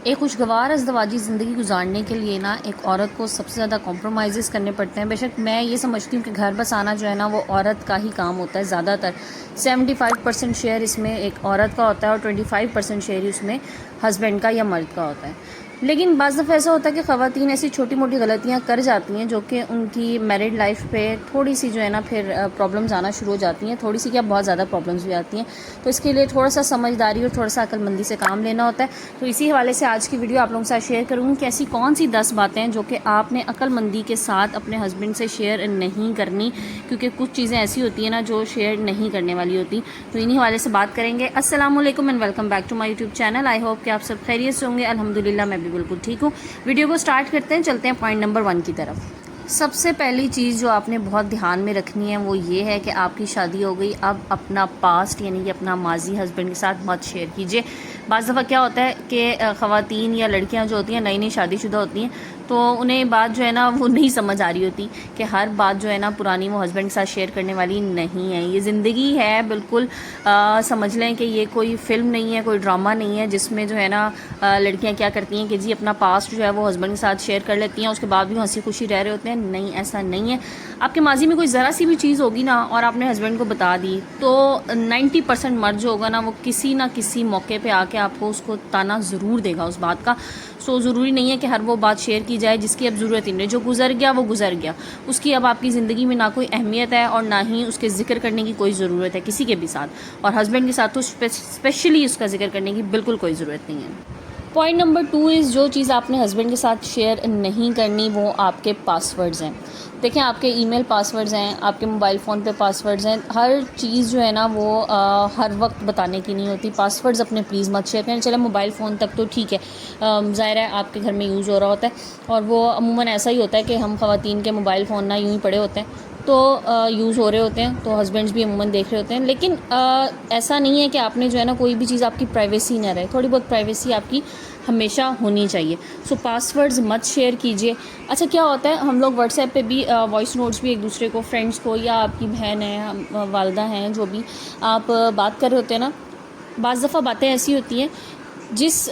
ایک خوشگوار ازدواجی زندگی گزارنے کے لیے نا ایک عورت کو سب سے زیادہ کمپرومائزز کرنے پڑتے ہیں۔ بے شک میں یہ سمجھتی ہوں کہ گھر بسانا جو ہے نا وہ عورت کا ہی کام ہوتا ہے، زیادہ تر 75% شیئر اس میں ایک عورت کا ہوتا ہے اور 25% شیئر اس میں ہسبینڈ کا یا مرد کا ہوتا ہے۔ لیکن بعض دفعہ ایسا ہوتا ہے کہ خواتین ایسی چھوٹی موٹی غلطیاں کر جاتی ہیں جو کہ ان کی میرڈ لائف پہ تھوڑی سی جو ہے نا پھر پرابلمز آنا شروع ہو جاتی ہیں، تھوڑی سی کیا بہت زیادہ پرابلمز بھی آتی ہیں۔ تو اس کے لیے تھوڑا سا سمجھداری اور تھوڑا سا عقل مندی سے کام لینا ہوتا ہے۔ تو اسی حوالے سے آج کی ویڈیو آپ لوگوں کے ساتھ شیئر کروں گی کہ ایسی کون سی 10 باتیں ہیں جو کہ آپ نے عقل مندی کے ساتھ اپنے ہسبینڈ سے شیئر نہیں کرنی، کیونکہ کچھ چیزیں ایسی ہوتی ہیں نا جو شیئر نہیں کرنے والی ہوتی۔ تو انہی حوالے سے بات کریں گے۔ السلام علیکم and welcome back to my YouTube channel. I hope کہ آپ سب خیریت سے ہوں گے۔ الحمدللہ میں بھی بالکل ٹھیک ہوں۔ ویڈیو کو سٹارٹ کرتے ہیں، چلتے ہیں پوائنٹ نمبر 1 کی طرف۔ سب سے پہلی چیز جو آپ نے بہت دھیان میں رکھنی ہے وہ یہ ہے کہ آپ کی شادی ہو گئی، اب اپنا پاسٹ یعنی کہ اپنا ماضی ہسبینڈ کے ساتھ مت شیئر کیجیے۔ بعض دفعہ کیا ہوتا ہے کہ خواتین یا لڑکیاں جو ہوتی ہیں نئی نئی شادی شدہ ہوتی ہیں تو انہیں بات جو ہے نا وہ نہیں سمجھ آ رہی ہوتی کہ ہر بات جو ہے نا پرانی وہ ہسبینڈ کے ساتھ شیئر کرنے والی نہیں ہے۔ یہ زندگی ہے، بالکل سمجھ لیں کہ یہ کوئی فلم نہیں ہے، کوئی ڈرامہ نہیں ہے جس میں جو ہے نا لڑکیاں کیا کرتی ہیں کہ جی اپنا پاسٹ جو ہے وہ ہسبینڈ کے ساتھ شیئر کر لیتی ہیں، اس کے بعد بھی ہنسی خوشی رہ رہے ہوتے ہیں۔ نہیں، ایسا نہیں ہے۔ آپ کے ماضی میں کوئی ذرا سی بھی چیز ہوگی نا اور آپ نے ہسبینڈ کو بتا دی تو 90% مرد جو ہوگا نا وہ کسی نہ کسی موقع پہ آ کے آپ کو اس کو تانا ضرور دے گا اس بات کا۔ سو ضروری نہیں ہے کہ ہر وہ بات شیئر کی جائے جس کی اب ضرورت ہی نہیں۔ جو گزر گیا وہ گزر گیا، اس کی اب آپ کی زندگی میں نہ کوئی اہمیت ہے اور نہ ہی اس کے ذکر کرنے کی کوئی ضرورت ہے کسی کے بھی ساتھ، اور ہسبینڈ کے ساتھ تو اسپیشلی اس کا ذکر کرنے کی بالکل کوئی ضرورت نہیں ہے۔ پوائنٹ نمبر 2 از جو چیز آپ نے ہسبینڈ کے ساتھ شیئر نہیں کرنی وہ آپ کے پاسورڈز ہیں۔ دیکھیں، آپ کے ای میل پاسورڈز ہیں، آپ کے موبائل فون پہ پاسورڈز ہیں، ہر چیز جو ہے نا وہ ہر وقت بتانے کی نہیں ہوتی۔ پاسورڈز اپنے پلیز مت شیئر کریں۔ چلے موبائل فون تک تو ٹھیک ہے، ظاہر ہے آپ کے گھر میں یوز ہو رہا ہوتا ہے اور وہ عموماً ایسا ہی ہوتا ہے کہ ہم خواتین کے موبائل فون نہ یوں ہی پڑے ہوتے ہیں تو یوز ہو رہے ہوتے ہیں تو ہسبینڈز بھی عموماً دیکھ رہے ہوتے ہیں۔ لیکن ایسا نہیں ہے کہ آپ نے جو ہے نا کوئی بھی چیز آپ کی پرائیویسی نہ رہے، تھوڑی بہت پرائیویسی آپ کی ہمیشہ ہونی چاہیے۔ سو پاسورڈز مت شیئر کیجیے۔ اچھا کیا ہوتا ہے، ہم لوگ واٹس ایپ پہ بھی وائس نوٹس بھی ایک دوسرے کو، فرینڈس کو یا آپ کی بہن ہے، والدہ ہیں، جو بھی آپ بات کر رہے ہوتے ہیں نا، بعض دفعہ باتیں ایسی ہوتی ہیں جس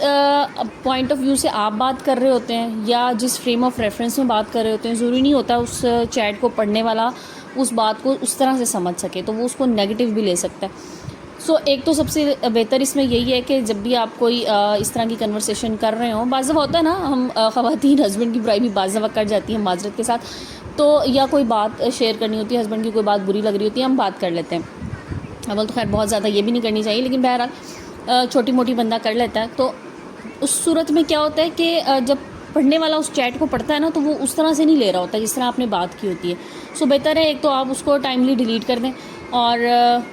پوائنٹ آف ویو سے آپ بات کر رہے ہوتے ہیں یا جس فریم آف ریفرنس میں بات کر رہے ہوتے ہیں، ضروری نہیں ہوتا اس چیٹ کو پڑھنے والا اس بات کو اس طرح سے سمجھ سکے، تو وہ اس کو نیگیٹو بھی لے سکتا ہے۔ سو ایک تو سب سے بہتر اس میں یہی ہے کہ جب بھی آپ کوئی اس طرح کی کنورسیشن کر رہے ہوں، بعض دفعہ ہوتا ہے نا ہم خواتین ہسبینڈ کی برائی بھی بعض دفعہ کر جاتی ہیں معذرت کے ساتھ، تو یا کوئی بات شیئر کرنی ہوتی ہے، ہسبینڈ کی کوئی بات بری لگ رہی ہوتی ہے، ہم بات کر لیتے ہیں۔ اول تو خیر بہت زیادہ یہ بھی نہیں کرنی چاہیے، لیکن بہرحال چھوٹی موٹی بندہ کر لیتا ہے۔ تو اس صورت میں کیا ہوتا ہے کہ جب پڑھنے والا اس چیٹ کو پڑھتا ہے نا تو وہ اس طرح سے نہیں لے رہا ہوتا جس طرح آپ نے بات کی ہوتی ہے۔ سو بہتر ہے ایک تو آپ اس کو ٹائملی ڈیلیٹ کر دیں اور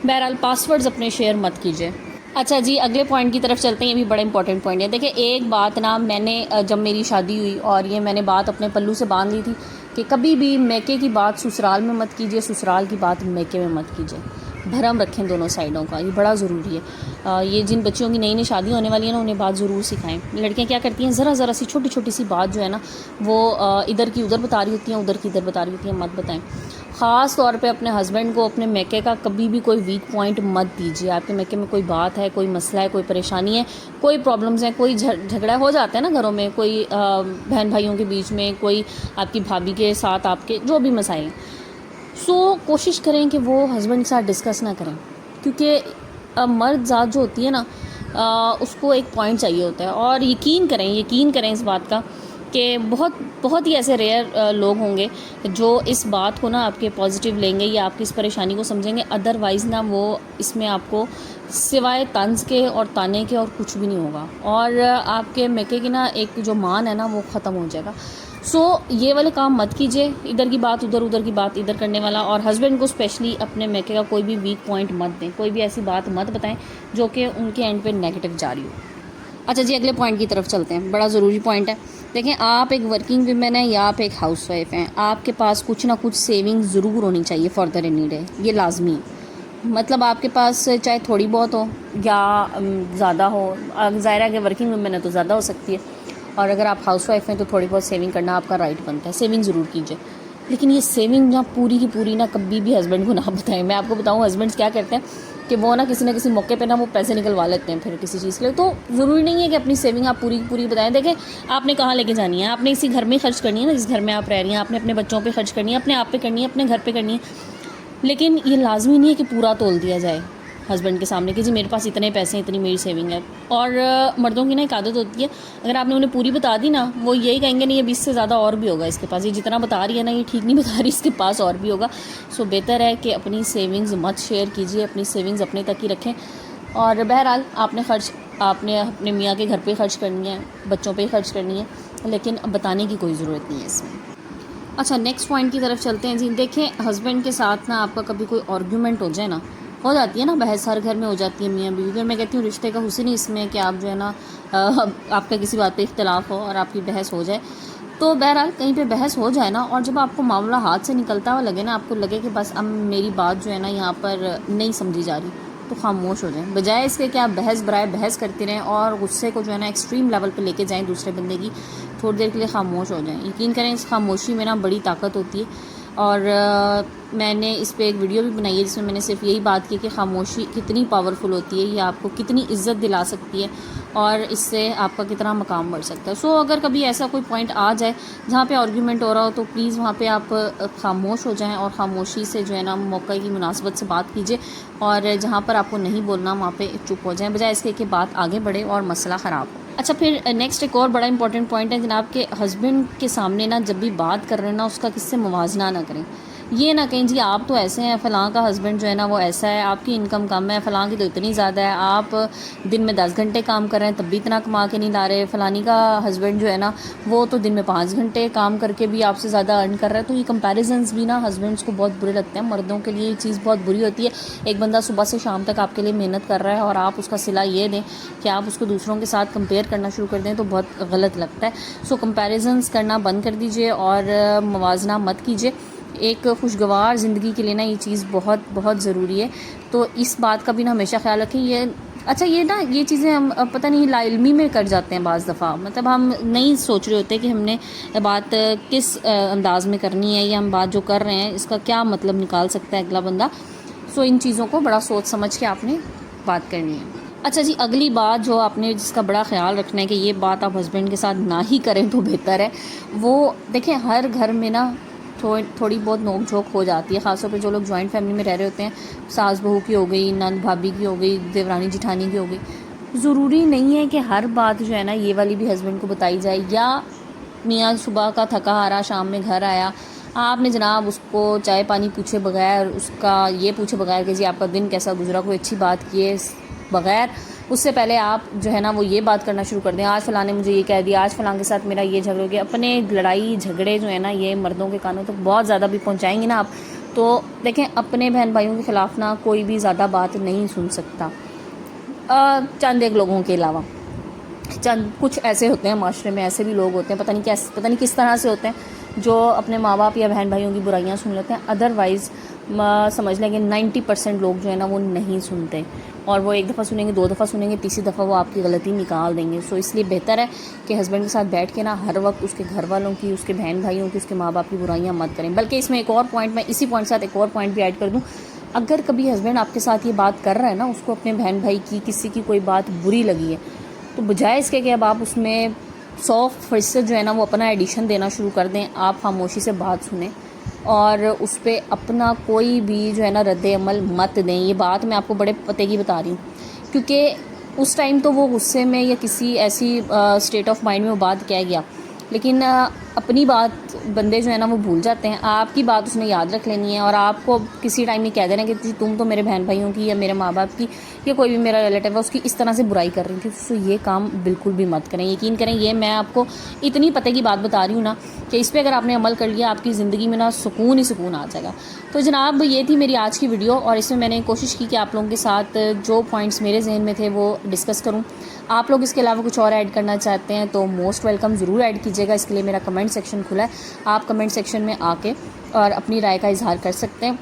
بہرحال پاسورڈز اپنے شیئر مت کیجیے۔ اچھا جی، اگلے پوائنٹ کی طرف چلتے ہیں۔ یہ بھی بڑا امپورٹنٹ پوائنٹ ہے۔ دیکھیں، ایک بات نا میں نے جب میری شادی ہوئی اور یہ میں نے بات اپنے پلو سے باندھ لی تھی کہ کبھی بھی میکے کی بات سسرال میں مت کیجیے، سسرال کی بات میکے میں مت کیجیے۔ بھرم رکھیں دونوں سائڈوں کا، یہ بڑا ضروری ہے۔ یہ جن بچیوں کی نئی نئی شادی ہونے والی ہے نا انہیں بات ضرور سکھائیں۔ لڑکیاں کیا کرتی ہیں، ذرا سی چھوٹی چھوٹی سی بات جو ہے نا وہ ادھر کی ادھر بتا رہی ہوتی ہیں، ادھر کی ادھر بتا رہی ہوتی ہیں، مت بتائیں۔ خاص طور پہ اپنے ہسبینڈ کو اپنے میکے کا کبھی بھی کوئی ویک پوائنٹ مت دیجیے۔ آپ کے میکے میں کوئی بات ہے، کوئی مسئلہ ہے، کوئی پریشانی ہے، کوئی پرابلمز ہیں، کوئی جھگڑا ہو جاتا ہے نا گھروں میں، کوئی بہن بھائیوں کے بیچ میں، کوئی آپ کی بھابھی کے ساتھ، آپ کے جو بھی مسائل ہیں، سو کوشش کریں کہ وہ ہسبینڈ کے ساتھ ڈسکس نہ کریں، کیونکہ مرد ذات جو ہوتی ہے نا اس کو ایک پوائنٹ چاہیے ہوتا ہے۔ اور یقین کریں اس بات کا کہ بہت ہی ایسے ریئر لوگ ہوں گے جو اس بات کو نا آپ کے پازیٹیو لیں گے یا آپ کی اس پریشانی کو سمجھیں گے، ادروائز نا وہ اس میں آپ کو سوائے طنز کے اور تانے کے اور کچھ بھی نہیں ہوگا، اور آپ کے میکے کی نا ایک جو مان ہے نا وہ ختم ہو جائے گا۔ سو یہ والے کام مت کیجیے، ادھر کی بات ادھر، ادھر کی بات ادھر کرنے والا، اور ہسبینڈ کو اسپیشلی اپنے میکے کا کوئی بھی ویک پوائنٹ مت دیں، کوئی بھی ایسی بات مت بتائیں جو کہ ان کے اینڈ پہ نیگیٹو جاری ہو۔ اچھا جی، اگلے پوائنٹ کی طرف چلتے ہیں، بڑا ضروری پوائنٹ ہے۔ دیکھیں، آپ ایک ورکنگ ویمن ہیں یا آپ ایک ہاؤس وائف ہیں، آپ کے پاس کچھ نہ کچھ سیونگ ضرور ہونی چاہیے فار دا نیڈ ہے، یہ لازمی ہے۔ مطلب آپ کے پاس چاہے تھوڑی بہت ہو یا زیادہ ہو، ظاہر ہے کہ ورکنگ ویمن ہے تو زیادہ ہو سکتی ہے، اور اگر آپ ہاؤس وائف ہیں تو تھوڑی بہت سیونگ کرنا آپ کا رائٹ بنتا ہے، سیونگ ضرور کیجیے۔ لیکن یہ سیونگ نہ پوری کی پوری نہ کبھی بھی ہسبینڈ کو نہ بتائیں۔ میں آپ کو بتاؤں ہسبینڈس کیا کرتے ہیں، کہ وہ نا کسی نہ کسی موقع پہ نا وہ پیسے نکلوا لیتے ہیں پھر کسی چیز کے لیے. تو ضروری نہیں ہے کہ اپنی سیونگ آپ پوری پوری بتائیں. دیکھیں آپ نے کہاں لے کے جانی ہے, آپ نے اسی گھر میں خرچ کرنی ہے نا جس گھر میں آپ رہ رہی ہیں, آپ نے اپنے بچوں پہ خرچ کرنی ہے, اپنے آپ پہ کرنی ہے, اپنے گھر پہ کرنی ہے. لیکن یہ لازمی نہیں ہے کہ پورا تول دیا جائے ہسبینڈ کے سامنے کہ جی میرے پاس اتنے پیسے ہیں, اتنی میری سیونگ ہے. اور مردوں کی نا ایک عادت ہوتی ہے, اگر آپ نے انہیں پوری بتا دی نا, وہ یہی کہیں گے نہیں یہ 20 سے زیادہ اور بھی ہوگا اس کے پاس, یہ جتنا بتا رہی ہے نا یہ ٹھیک نہیں بتا رہی, اس کے پاس اور بھی ہوگا. سو بہتر ہے کہ اپنی سیونگز مت شیئر کیجیے, اپنی سیونگز اپنے تک ہی رکھیں. اور بہرحال آپ نے اپنے میاں کے گھر پہ خرچ کرنی ہے, بچوں پہ خرچ کرنی ہے, لیکن بتانے کی کوئی ضرورت نہیں ہے اس میں. اچھا نیکسٹ پوائنٹ کی طرف چلتے ہیں جی. دیکھیں ہسبینڈ کے ساتھ نا آپ کا کبھی کوئی آرگیومنٹ ہو جائے نا, ہو جاتی ہے نا بحث, ہر گھر میں ہو جاتی ہے میاں بیوی میں. میں کہتی ہوں رشتے کا حسن ہی اس میں کہ آپ جو ہے نا آپ کا کسی بات پہ اختلاف ہو اور آپ کی بحث ہو جائے. تو بہرحال کہیں پہ بحث ہو جائے نا, اور جب آپ کو معاملہ ہاتھ سے نکلتا ہوا لگے نا, آپ کو لگے کہ بس اب میری بات جو ہے نا یہاں پر نہیں سمجھی جا رہی, تو خاموش ہو جائیں. بجائے اس کے کہ آپ بحث برائے بحث کرتے رہیں اور غصے کو جو ہے نا ایکسٹریم لیول پہ لے کے جائیں دوسرے بندے کی, تھوڑی دیر کے لیے خاموش ہو جائیں. یقین کریں اس خاموشی میں نا بڑی طاقت ہوتی ہے. اور میں نے اس پہ ایک ویڈیو بھی بنائی ہے جس میں نے صرف یہی بات کی کہ خاموشی کتنی پاورفل ہوتی ہے, یہ آپ کو کتنی عزت دلا سکتی ہے اور اس سے آپ کا کتنا مقام بڑھ سکتا ہے. سو اگر کبھی ایسا کوئی پوائنٹ آ جائے جہاں پہ آرگیومنٹ ہو رہا ہو تو پلیز وہاں پہ آپ خاموش ہو جائیں اور خاموشی سے جو ہے نا موقع کی مناسبت سے بات کیجیے, اور جہاں پر آپ کو نہیں بولنا وہاں پہ چپ ہو جائیں, بجائے اس کے کہ بات آگے بڑھے اور مسئلہ خراب ہو. اچھا پھر نیکسٹ ایک اور بڑا امپورٹنٹ پوائنٹ ہے جناب کہ ہسبینڈ کے سامنے نا جب بھی بات کر رہے ہیں نا اس کا کس سے موازنہ نہ کریں. یہ نہ کہیں جی آپ تو ایسے ہیں, فلاں کا ہسبینڈ جو ہے نا وہ ایسا ہے, آپ کی انکم کم ہے, فلاں کی تو اتنی زیادہ ہے, آپ دن میں 10 گھنٹے کام کر رہے ہیں تب بھی اتنا کما کے نہیں لا رہے, فلانی کا ہسبینڈ جو ہے نا وہ تو دن میں 5 گھنٹے کام کر کے بھی آپ سے زیادہ ارن کر رہا ہے. تو یہ کمپیریزنز بھی نا ہسبینڈس کو بہت برے لگتے ہیں. مردوں کے لیے یہ چیز بہت بری ہوتی ہے. ایک بندہ صبح سے شام تک آپ کے لیے محنت کر رہا ہے اور آپ اس کا صلہ یہ دیں کہ آپ اس کو دوسروں کے ساتھ کمپیئر کرنا شروع کر دیں, تو بہت غلط لگتا ہے. سو کمپیریزنز کرنا بند کر دیجئے اور موازنہ مت کیجئے. ایک خوشگوار زندگی کے لیے نا یہ چیز بہت بہت ضروری ہے. تو اس بات کا بھی نا ہمیشہ خیال رکھیں. یہ چیزیں ہم پتہ نہیں لا علمی میں کر جاتے ہیں بعض دفعہ, مطلب ہم نہیں سوچ رہے ہوتے کہ ہم نے بات کس انداز میں کرنی ہے, یا ہم بات جو کر رہے ہیں اس کا کیا مطلب نکال سکتا ہے اگلا بندہ. سو ان چیزوں کو بڑا سوچ سمجھ کے آپ نے بات کرنی ہے. اچھا جی اگلی بات جو آپ نے جس کا بڑا خیال رکھنا ہے کہ یہ بات آپ ہسبینڈ کے ساتھ نہ ہی کریں تو بہتر ہے, وہ دیکھیں ہر گھر میں نا تھوڑی بہت نوک جھوک ہو جاتی ہے, خاص طور پہ جو لوگ جوائنٹ فیملی میں رہ رہے ہوتے ہیں. ساس بہو کی ہو گئی, نند بھابھی کی ہو گئی, دیورانی جٹھانی کی ہو گئی. ضروری نہیں ہے کہ ہر بات جو ہے نا یہ والی بھی ہسبینڈ کو بتائی جائے, یا میاں صبح کا تھکا ہارا شام میں گھر آیا, آپ نے جناب اس کو چائے پانی پوچھے بغیر, اس کا یہ پوچھے بغیر کہ جی آپ کا دن کیسا گزرا, کوئی اچھی بات کیے بغیر, اس سے پہلے آپ جو ہے نا وہ یہ بات کرنا شروع کر دیں آج فلاں نے مجھے یہ کہہ دیا, آج فلاں کے ساتھ میرا یہ جھگڑ ہو گیا. اپنے لڑائی جھگڑے جو ہے نا یہ مردوں کے کانوں تک بہت زیادہ بھی پہنچائیں گے نا آپ, تو دیکھیں اپنے بہن بھائیوں کے خلاف نا کوئی بھی زیادہ بات نہیں سن سکتا, چند ایک لوگوں کے علاوہ. چند کچھ ایسے ہوتے ہیں معاشرے میں, ایسے بھی لوگ ہوتے ہیں پتہ نہیں کس طرح سے ہوتے ہیں جو اپنے ماں باپ یا بہن بھائیوں کی برائیاں سن لیتے ہیں. ادروائز سمجھ لیں گے 90% لوگ جو ہے نا وہ نہیں سنتے, اور وہ ایک دفعہ سنیں گے, 2 دفعہ سنیں گے, تیسری دفعہ وہ آپ کی غلطی نکال دیں گے. سو اس لیے بہتر ہے کہ ہسبینڈ کے ساتھ بیٹھ کے نا ہر وقت اس کے گھر والوں کی, اس کے بہن بھائیوں کی, اس کے ماں باپ کی برائیاں مت کریں. بلکہ اس میں ایک اور پوائنٹ, میں اسی پوائنٹ کے ساتھ ایک اور پوائنٹ بھی ایڈ کر دوں. اگر کبھی ہسبینڈ آپ کے ساتھ یہ بات کر رہا ہے نا, اس کو اپنے بہن بھائی کی کسی کی کوئی بات بری لگی ہے, تو بجائے اس کے کہ اب آپ اس میں 100% جو ہے نا وہ اپنا ایڈیشن دینا شروع کر دیں, آپ خاموشی سے بات سنیں اور اس پہ اپنا کوئی بھی جو ہے نا رد عمل مت دیں. یہ بات میں آپ کو بڑے پتے کی بتا رہی ہوں, کیونکہ اس ٹائم تو وہ غصے میں یا کسی ایسی اسٹیٹ آف مائنڈ میں وہ بات کہہ گیا, لیکن اپنی بات بندے جو ہے نا وہ بھول جاتے ہیں. آپ کی بات اس نے یاد رکھ لینی ہے, اور آپ کو کسی ٹائم یہ کہہ دینا کہ تم تو میرے بہن بھائیوں کی یا میرے ماں باپ کی یا کوئی بھی میرا ریلیٹیو ہے اس کی اس طرح سے برائی کر رہی تھی. تو یہ کام بالکل بھی مت کریں. یقین کریں یہ میں آپ کو اتنی پتے کی بات بتا رہی ہوں نا کہ اس پہ اگر آپ نے عمل کر لیا آپ کی زندگی میں نا سکون ہی سکون آ جائے گا. تو جناب یہ تھی میری آج کی ویڈیو, اور اس میں میں نے کوشش کی کہ آپ لوگوں کے ساتھ جو پوائنٹس میرے ذہن میں تھے وہ ڈسکس کروں. آپ لوگ اس کے علاوہ کچھ اور ایڈ کرنا چاہتے ہیں تو موسٹ ویلکم, ضرور ایڈ کیجیے گا. اس کے لیے میرا کمنٹ سیکشن کھلا ہے, آپ کمنٹ سیکشن میں آ کے اور اپنی رائے کا اظہار کر سکتے ہیں.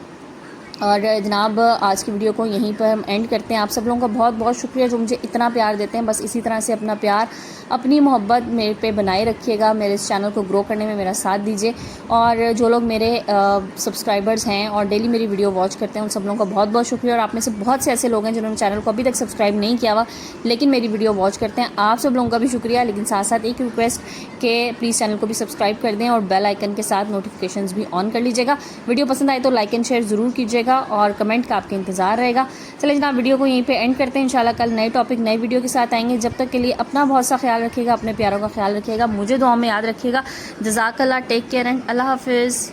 اور جناب آج کی ویڈیو کو یہیں پر ہم اینڈ کرتے ہیں. آپ سب لوگوں کا بہت بہت شکریہ جو مجھے اتنا پیار دیتے ہیں. بس اسی طرح سے اپنا پیار اپنی محبت میرے پہ بنائے رکھیے گا، میرے اس چینل کو گرو کرنے میں میرا ساتھ دیجیے. اور جو لوگ میرے سبسکرائبرز ہیں اور ڈیلی میری ویڈیو واچ کرتے ہیں ان سب لوگوں کا بہت بہت شکریہ. اور آپ میں سے بہت سے ایسے لوگ ہیں جنہوں نے چینل کو ابھی تک سبسکرائب نہیں کیا ہوا لیکن میری ویڈیو واچ کرتے ہیں. آپ سب لوگوں کا بھی شکریہ. لیکن ساتھ ساتھ ایک ریکویسٹ کہ پلیز چینل کو بھی سبسکرائب کر دیں اور بیل آئیکن کے ساتھ نوٹیفیکیشنز بھی آن کر لیجیے گا. ویڈیو پسند آئے تو لائک اینڈ شیئر ضرور کیجیے گا اور کمنٹ کا آپ کے انتظار رہے گا. چلیں جناب ویڈیو کو یہیں پہ اینڈ کرتے ہیں. انشاءاللہ کل نئے ٹاپک نئے ویڈیو کے ساتھ آئیں گے. جب تک کے لیے اپنا بہت سا خیال رکھیے گا، اپنے پیاروں کا خیال رکھیے گا، مجھے دعاؤں میں یاد رکھیے گا. جزاک اللہ. ٹیک کیئر اینڈ اللہ حافظ.